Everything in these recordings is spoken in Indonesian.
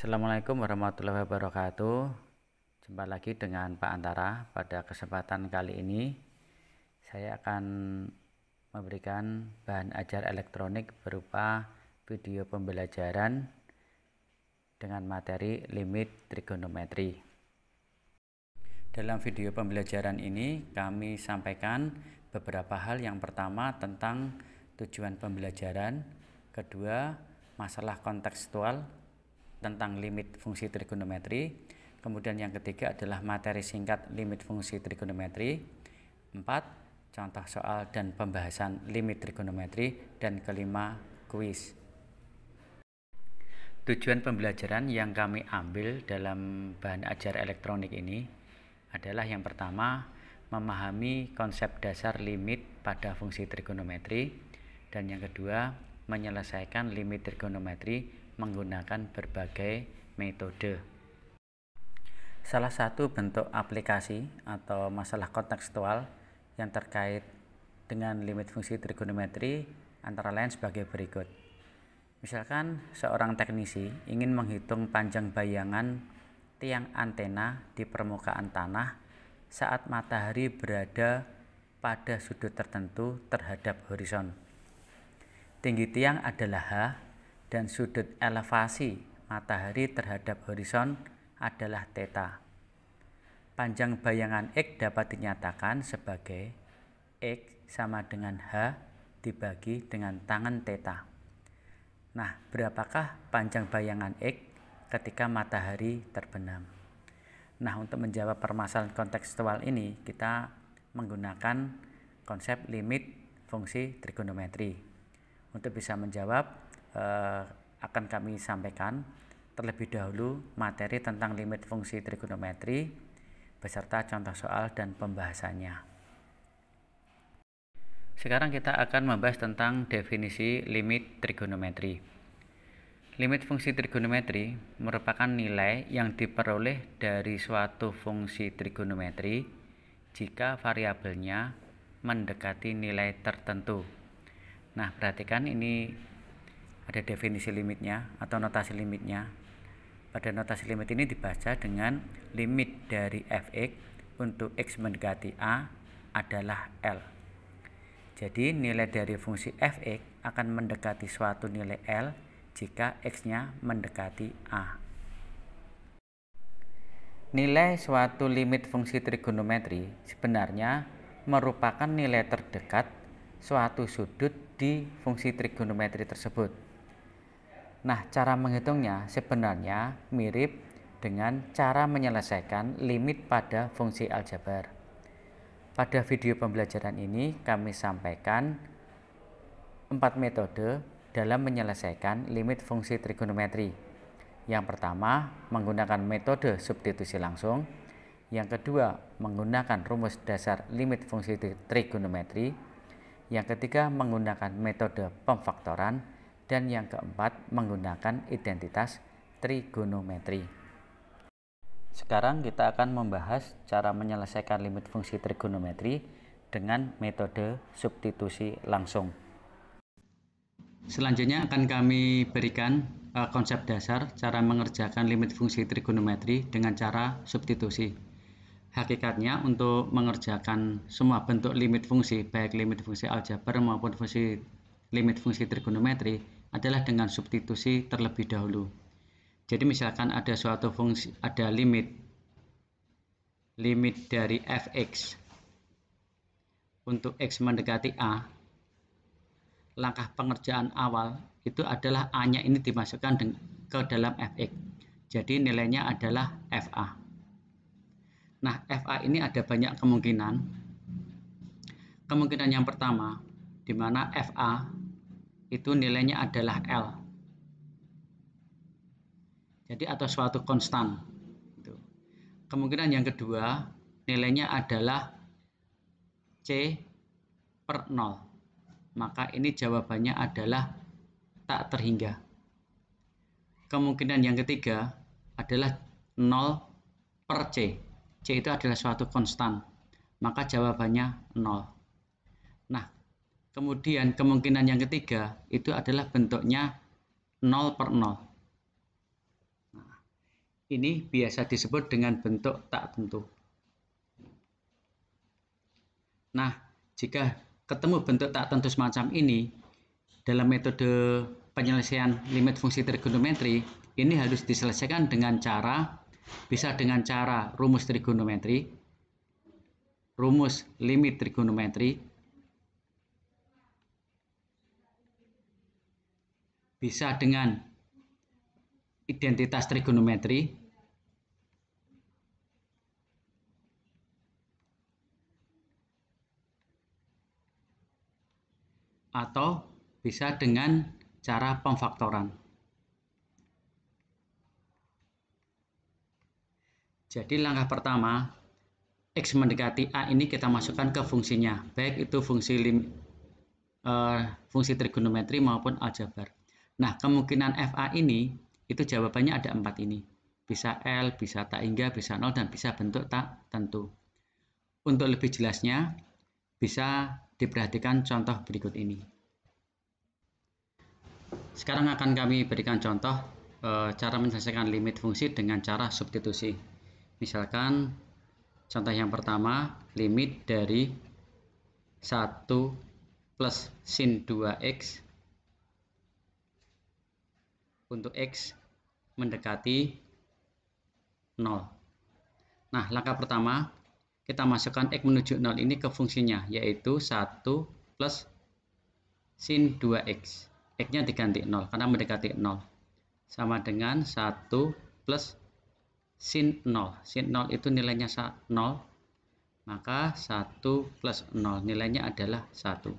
Assalamualaikum warahmatullahi wabarakatuh. Jumpa lagi dengan Pak Antara. Pada kesempatan kali ini saya akan memberikan bahan ajar elektronik berupa video pembelajaran dengan materi limit trigonometri. Dalam video pembelajaran ini kami sampaikan beberapa hal. Yang pertama tentang tujuan pembelajaran, kedua masalah kontekstual tentang limit fungsi trigonometri, kemudian yang ketiga adalah materi singkat limit fungsi trigonometri, 4 contoh soal dan pembahasan limit trigonometri, dan kelima kuis. Tujuan pembelajaran yang kami ambil dalam bahan ajar elektronik ini adalah yang pertama memahami konsep dasar limit pada fungsi trigonometri, dan yang kedua menyelesaikan limit trigonometri menggunakan berbagai metode. Salah satu bentuk aplikasi atau masalah kontekstual yang terkait dengan limit fungsi trigonometri antara lain sebagai berikut. Misalkan seorang teknisi ingin menghitung panjang bayangan tiang antena di permukaan tanah saat matahari berada pada sudut tertentu terhadap horizon. Tinggi tiang adalah H dan sudut elevasi matahari terhadap horizon adalah theta. Panjang bayangan X dapat dinyatakan sebagai X sama dengan H dibagi dengan tangen theta. Nah, berapakah panjang bayangan X ketika matahari terbenam? Nah, untuk menjawab permasalahan kontekstual ini kita menggunakan konsep limit fungsi trigonometri. Untuk bisa menjawab akan kami sampaikan terlebih dahulu materi tentang limit fungsi trigonometri beserta contoh soal dan pembahasannya. Sekarang kita akan membahas tentang definisi limit trigonometri. Limit fungsi trigonometri merupakan nilai yang diperoleh dari suatu fungsi trigonometri jika variabelnya mendekati nilai tertentu. Nah, perhatikan ini ada definisi limitnya atau notasi limitnya. Pada notasi limit ini dibaca dengan limit dari fx untuk x mendekati a adalah L. Jadi nilai dari fungsi fx akan mendekati suatu nilai L jika x-nya mendekati a. Nilai suatu limit fungsi trigonometri sebenarnya merupakan nilai terdekat suatu sudut di fungsi trigonometri tersebut. Nah, cara menghitungnya sebenarnya mirip dengan cara menyelesaikan limit pada fungsi aljabar. Pada video pembelajaran ini kami sampaikan 4 metode dalam menyelesaikan limit fungsi trigonometri. Yang pertama menggunakan metode substitusi langsung, yang kedua menggunakan rumus dasar limit fungsi trigonometri, yang ketiga menggunakan metode pemfaktoran, dan yang keempat menggunakan identitas trigonometri. Sekarang kita akan membahas cara menyelesaikan limit fungsi trigonometri dengan metode substitusi langsung. Selanjutnya akan kami berikan konsep dasar cara mengerjakan limit fungsi trigonometri dengan cara substitusi. Hakikatnya untuk mengerjakan semua bentuk limit fungsi, baik limit fungsi aljabar maupun limit fungsi trigonometri, adalah dengan substitusi terlebih dahulu. Jadi misalkan ada suatu fungsi, ada limit dari fx untuk x mendekati a, langkah pengerjaan awal itu adalah a-nya ini dimasukkan ke dalam fx. Jadi nilainya adalah fa. Nah, fa ini ada banyak kemungkinan. Kemungkinan yang pertama, di mana fa itu nilainya adalah L. Jadi atau suatu konstan. Kemungkinan yang kedua, nilainya adalah C per 0. Maka ini jawabannya adalah tak terhingga. Kemungkinan yang ketiga adalah 0 per C. C itu adalah suatu konstan. Maka jawabannya 0. Nah, kemudian kemungkinan yang ketiga itu adalah bentuknya 0 per 0. Nah, Ini biasa disebut dengan bentuk tak tentu. Nah, jika ketemu bentuk tak tentu semacam ini, dalam metode penyelesaian limit fungsi trigonometri, ini harus diselesaikan dengan cara, bisa dengan cara rumus trigonometri, rumus limit trigonometri, bisa dengan identitas trigonometri, atau bisa dengan cara pemfaktoran. Jadi langkah pertama, X mendekati A ini kita masukkan ke fungsinya, baik itu fungsi trigonometri maupun aljabar. Nah, kemungkinan FA ini, itu jawabannya ada 4 ini. Bisa L, bisa tak hingga, bisa 0, dan bisa bentuk tak tentu. Untuk lebih jelasnya, bisa diperhatikan contoh berikut ini. Sekarang akan kami berikan contoh cara menyelesaikan limit fungsi dengan cara substitusi. Misalkan contoh yang pertama, limit dari 1 plus sin 2x untuk x mendekati 0. Nah, langkah pertama, kita masukkan x menuju 0 ini ke fungsinya, yaitu 1 plus sin 2x. X-nya diganti 0 karena mendekati 0. Sama dengan 1 plus sin 0. Sin 0 itu nilainya 0, maka 1 plus 0 nilainya adalah 1.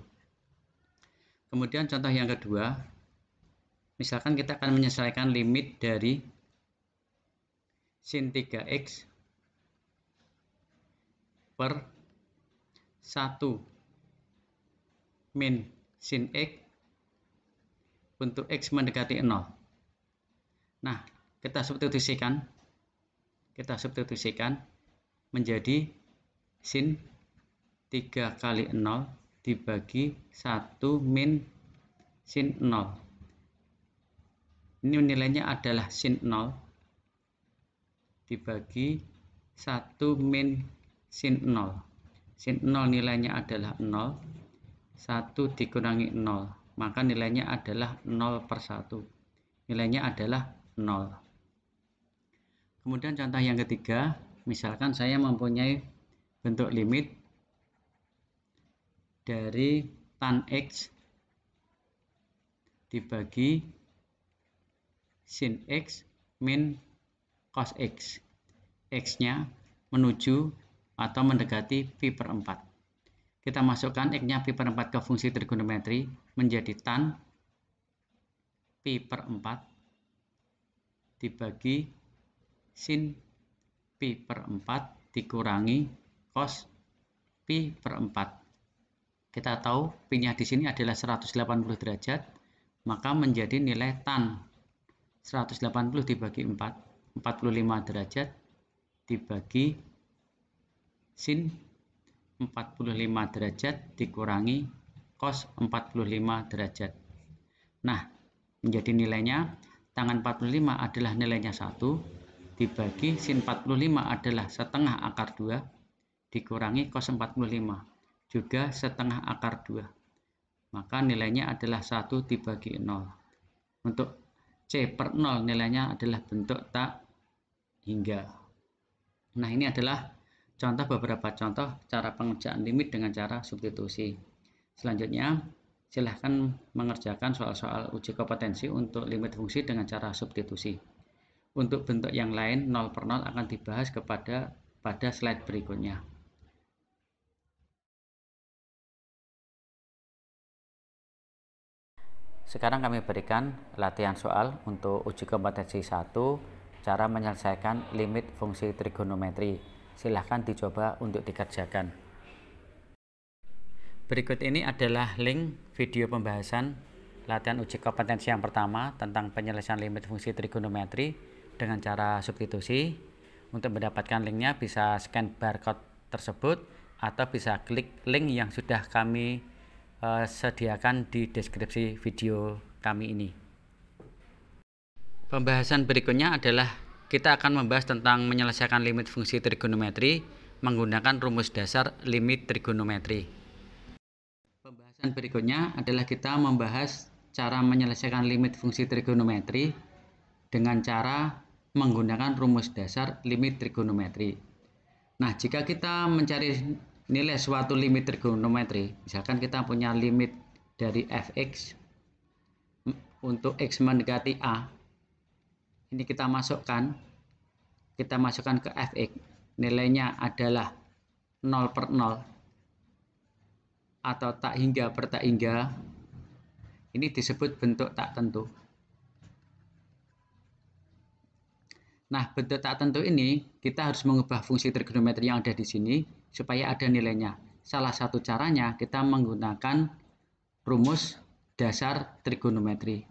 Kemudian contoh yang kedua, misalkan kita akan menyesuaikan limit dari sin 3x per 1 min sin x untuk x mendekati 0. Nah, kita substitusikan menjadi sin 3 kali 0 dibagi 1 min sin 0. Ini nilainya adalah sin 0 dibagi 1 min sin 0. Sin 0 nilainya adalah 0, 1 dikurangi 0, maka nilainya adalah 0 per 1. Nilainya adalah 0. Kemudian contoh yang ketiga, misalkan saya mempunyai bentuk limit dari tan x dibagi sin x min cos x. X-nya menuju atau mendekati pi per 4. Kita masukkan X-nya pi per 4 ke fungsi trigonometri menjadi tan pi per 4 dibagi sin pi per 4 dikurangi cos pi per 4. Kita tahu pi-nya di sini adalah 180 derajat, maka menjadi nilai tan 180 dibagi 4, 45 derajat dibagi sin 45 derajat dikurangi cos 45 derajat. Nah, menjadi nilainya tangan 45 adalah nilainya 1 dibagi sin 45 adalah setengah akar 2 dikurangi cos 45 juga setengah akar 2. Maka nilainya adalah 1 dibagi 0. Untuk C per 0 nilainya adalah bentuk tak hingga. Nah, ini adalah beberapa contoh cara pengerjaan limit dengan cara substitusi. Selanjutnya, silahkan mengerjakan soal-soal uji kompetensi untuk limit fungsi dengan cara substitusi. Untuk bentuk yang lain 0 per 0 akan dibahas pada slide berikutnya. Sekarang kami berikan latihan soal untuk uji kompetensi 1, cara menyelesaikan limit fungsi trigonometri. Silahkan dicoba untuk dikerjakan. Berikut ini adalah link video pembahasan latihan uji kompetensi yang pertama tentang penyelesaian limit fungsi trigonometri dengan cara substitusi. Untuk mendapatkan linknya bisa scan barcode tersebut atau bisa klik link yang sudah kami sediakan di deskripsi video kami ini. Pembahasan berikutnya adalah kita akan membahas tentang menyelesaikan limit fungsi trigonometri menggunakan rumus dasar limit trigonometri. Pembahasan berikutnya adalah kita membahas cara menyelesaikan limit fungsi trigonometri dengan cara menggunakan rumus dasar limit trigonometri. Nah, jika kita mencari nilai suatu limit trigonometri, misalkan kita punya limit dari fx untuk x mendekati a, ini kita masukkan ke fx, nilainya adalah 0/0 atau tak hingga per tak hingga. Ini disebut bentuk tak tentu. Nah, bentuk tak tentu ini kita harus mengubah fungsi trigonometri yang ada di sini supaya ada nilainya. Salah satu caranya kita menggunakan rumus dasar trigonometri.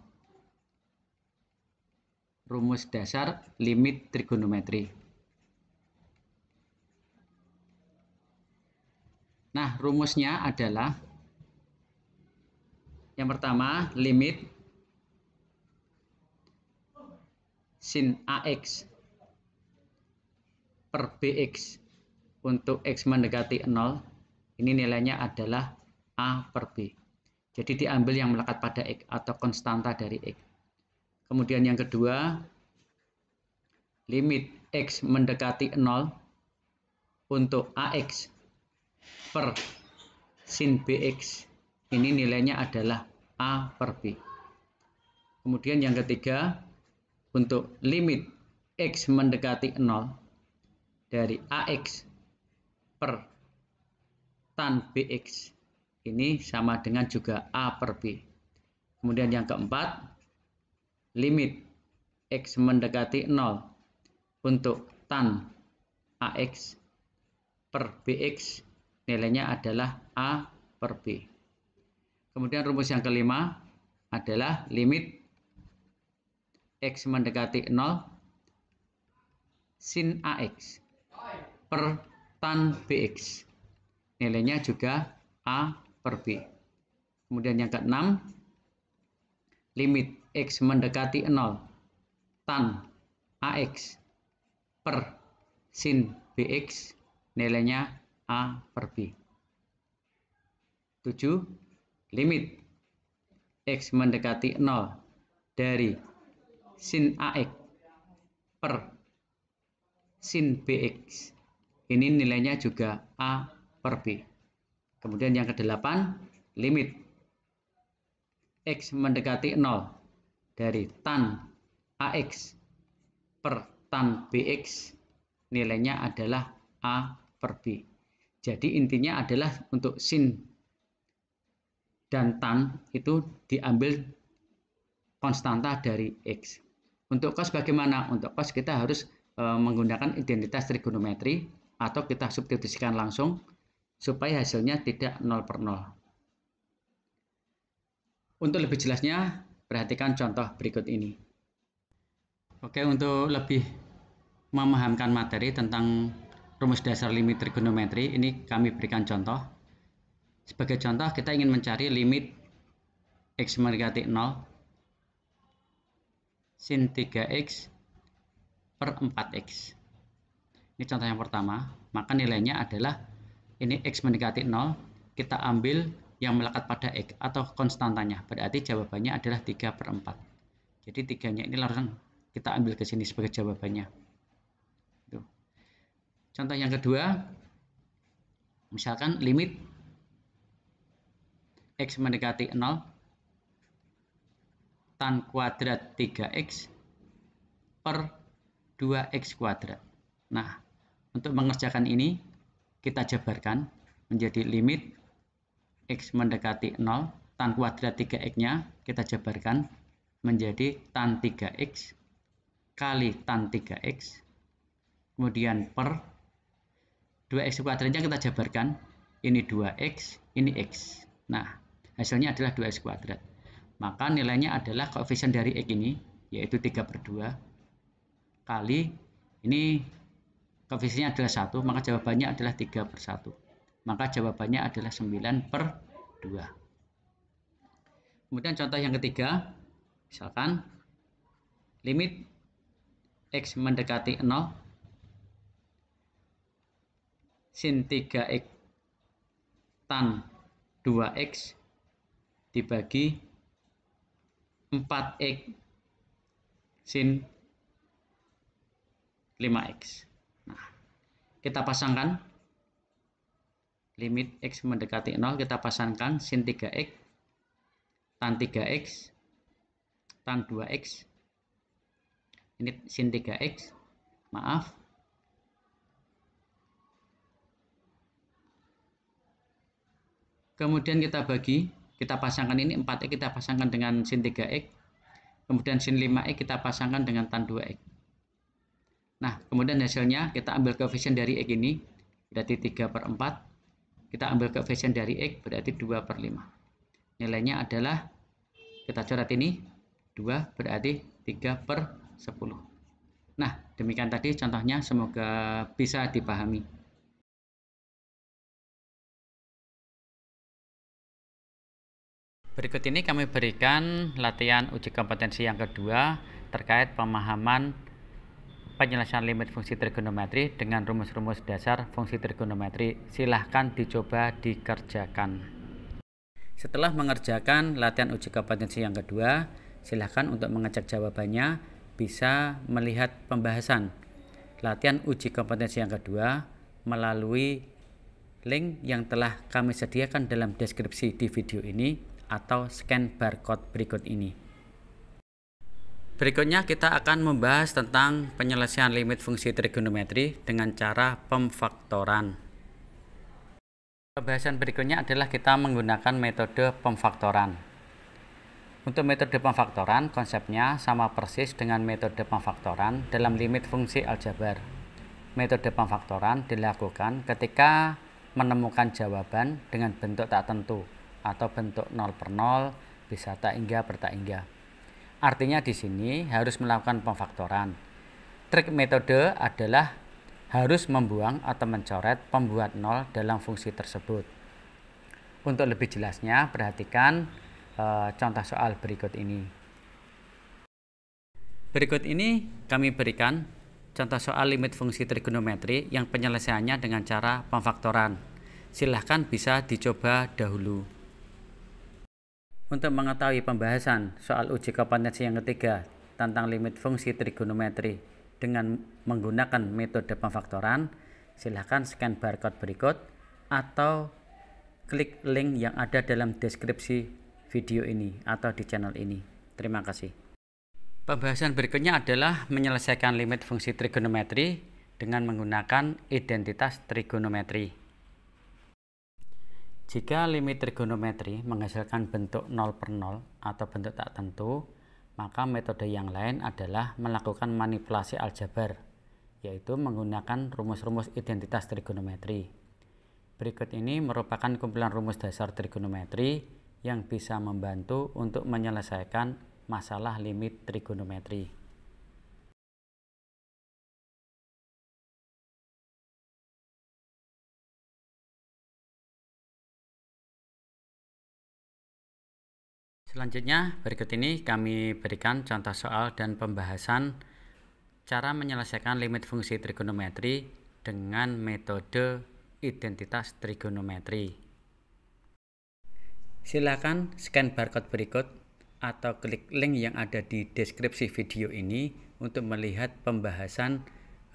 Rumus dasar limit trigonometri. Nah, rumusnya adalah yang pertama, limit sin AX per BX untuk X mendekati 0, ini nilainya adalah A per B. Jadi diambil yang melekat pada X atau konstanta dari X. Kemudian yang kedua, limit X mendekati 0 untuk AX per sin BX, ini nilainya adalah A per B. Kemudian yang ketiga, untuk limit X mendekati 0 dari AX per tan BX, ini sama dengan juga A per B. Kemudian yang keempat, limit X mendekati 0 untuk tan AX per BX, nilainya adalah A per B. Kemudian rumus yang kelima adalah limit X mendekati 0 sin AX per tan BX, nilainya juga A per B. Kemudian yang keenam, limit X mendekati 0 tan AX per sin BX, nilainya A per B. 7. Limit X mendekati 0 dari sin AX per sin BX, ini nilainya juga A per B. Kemudian yang kedelapan, limit X mendekati 0 dari tan AX per tan BX, nilainya adalah A per B. Jadi intinya adalah untuk sin dan tan itu diambil konstanta dari X. Untuk cos bagaimana? Untuk cos kita harus menggunakan identitas trigonometri atau kita substitusikan langsung supaya hasilnya tidak 0/0. Untuk lebih jelasnya, perhatikan contoh berikut ini. Oke, untuk lebih memahamkan materi tentang rumus dasar limit trigonometri, ini kami berikan contoh. Sebagai contoh, kita ingin mencari limit X mendekati 0 sin 3X per 4X. Ini contoh yang pertama, maka nilainya adalah ini X mendekati 0, kita ambil yang melekat pada X atau konstantanya, berarti jawabannya adalah 3/4. Jadi 3-nya ini langsung kita ambil ke sini sebagai jawabannya. Tuh. Contoh yang kedua, misalkan limit X mendekati 0 tan kuadrat 3X per 2X kuadrat. Nah, untuk mengerjakan ini kita jabarkan menjadi limit X mendekati 0 tan kuadrat 3X-nya kita jabarkan menjadi tan 3X kali tan 3X, kemudian per 2X kuadratnya kita jabarkan, ini 2X, ini X. Nah, hasilnya adalah 2X kuadrat. Maka nilainya adalah koefisien dari X ini, yaitu 3/2, kali, ini koefisiennya adalah 1, maka jawabannya adalah 3/1. Maka jawabannya adalah 9/2. Kemudian contoh yang ketiga, misalkan limit X mendekati 0, sin 3X tan 2X dibagi 4X sin 5X. Nah, kita pasangkan limit X mendekati 0, kita pasangkan sin 3X tan 3X tan 2X. Ini sin 3X, maaf. Kemudian kita bagi, kita pasangkan ini 4X kita pasangkan dengan sin 3X. Kemudian sin 5X kita pasangkan dengan tan 2X. Nah, kemudian hasilnya kita ambil koefisien dari X ini, berarti 3/4. Kita ambil koefisien dari X, berarti 2/5. Nilainya adalah, kita coret ini, 2 berarti 3/10. Nah, demikian tadi contohnya, semoga bisa dipahami. Berikut ini kami berikan latihan uji kompetensi yang kedua terkait pemahaman penyelesaian limit fungsi trigonometri dengan rumus-rumus dasar fungsi trigonometri. Silahkan dicoba dikerjakan. Setelah mengerjakan latihan uji kompetensi yang kedua, silahkan untuk mengecek jawabannya bisa melihat pembahasan latihan uji kompetensi yang kedua melalui link yang telah kami sediakan dalam deskripsi di video ini atau scan barcode berikut ini. Berikutnya kita akan membahas tentang penyelesaian limit fungsi trigonometri dengan cara pemfaktoran. Pembahasan berikutnya adalah kita menggunakan metode pemfaktoran. Untuk metode pemfaktoran, konsepnya sama persis dengan metode pemfaktoran dalam limit fungsi aljabar. Metode pemfaktoran dilakukan ketika menemukan jawaban dengan bentuk tak tentu atau bentuk 0/0, bisa tak hingga per tak hingga. Artinya di sini harus melakukan pemfaktoran. Trik metode adalah harus membuang atau mencoret pembuat 0 dalam fungsi tersebut. Untuk lebih jelasnya, perhatikan contoh soal berikut ini. Berikut ini kami berikan contoh soal limit fungsi trigonometri yang penyelesaiannya dengan cara pemfaktoran. Silahkan bisa dicoba dahulu. Untuk mengetahui pembahasan soal uji kompetensi yang ketiga tentang limit fungsi trigonometri dengan menggunakan metode pemfaktoran, silahkan scan barcode berikut atau klik link yang ada dalam deskripsi video ini atau di channel ini. Terima kasih. Pembahasan berikutnya adalah menyelesaikan limit fungsi trigonometri dengan menggunakan identitas trigonometri. Jika limit trigonometri menghasilkan bentuk 0/0 atau bentuk tak tentu, maka metode yang lain adalah melakukan manipulasi aljabar, yaitu menggunakan rumus-rumus identitas trigonometri. Berikut ini merupakan kumpulan rumus dasar trigonometri yang bisa membantu untuk menyelesaikan masalah limit trigonometri. Selanjutnya, berikut ini kami berikan contoh soal dan pembahasan cara menyelesaikan limit fungsi trigonometri dengan metode identitas trigonometri. Silakan scan barcode berikut atau klik link yang ada di deskripsi video ini untuk melihat pembahasan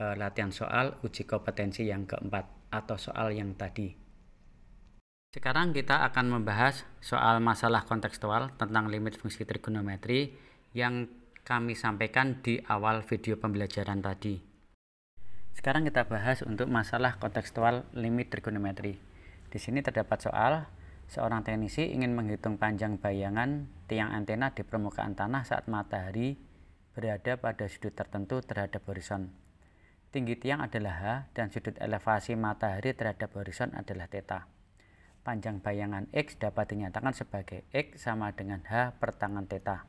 latihan soal uji kompetensi yang keempat atau soal yang tadi. Sekarang kita akan membahas soal masalah kontekstual tentang limit fungsi trigonometri yang kami sampaikan di awal video pembelajaran tadi. Sekarang kita bahas untuk masalah kontekstual limit trigonometri. Di sini terdapat soal, seorang teknisi ingin menghitung panjang bayangan tiang antena di permukaan tanah saat matahari berada pada sudut tertentu terhadap horizon. Tinggi tiang adalah H dan sudut elevasi matahari terhadap horizon adalah θ. Panjang bayangan X dapat dinyatakan sebagai X sama dengan H per tangan θ.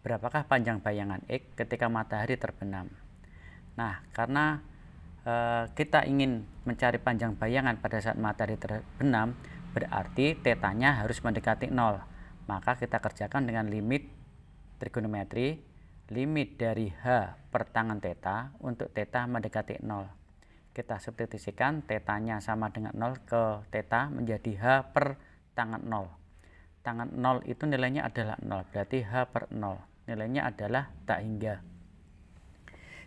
Berapakah panjang bayangan X ketika matahari terbenam? Nah, karena kita ingin mencari panjang bayangan pada saat matahari terbenam, berarti θ-nya harus mendekati 0. Maka kita kerjakan dengan limit trigonometri limit dari H per tangen theta untuk theta mendekati 0. Kita substitusikan tetanya sama dengan 0 ke theta menjadi H per tangen 0. Tangen 0 itu nilainya adalah 0, berarti H per 0. Nilainya adalah tak hingga.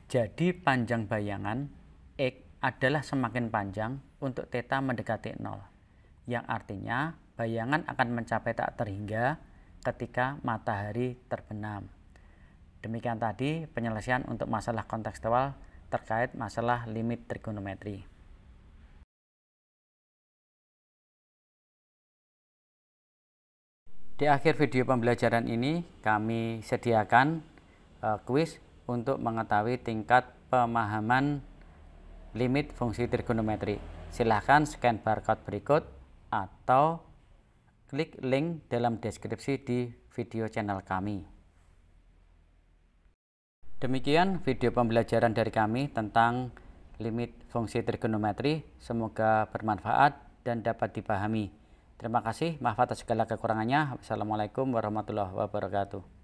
Jadi panjang bayangan X adalah semakin panjang untuk theta mendekati 0. Yang artinya bayangan akan mencapai tak terhingga ketika matahari terbenam. Demikian tadi penyelesaian untuk masalah kontekstual terkait masalah limit trigonometri. Di akhir video pembelajaran ini kami sediakan kuis untuk mengetahui tingkat pemahaman limit fungsi trigonometri. Silahkan scan barcode berikut atau klik link dalam deskripsi di video channel kami. Demikian video pembelajaran dari kami tentang limit fungsi trigonometri. Semoga bermanfaat dan dapat dipahami. Terima kasih, maaf atas segala kekurangannya. Wassalamualaikum warahmatullahi wabarakatuh.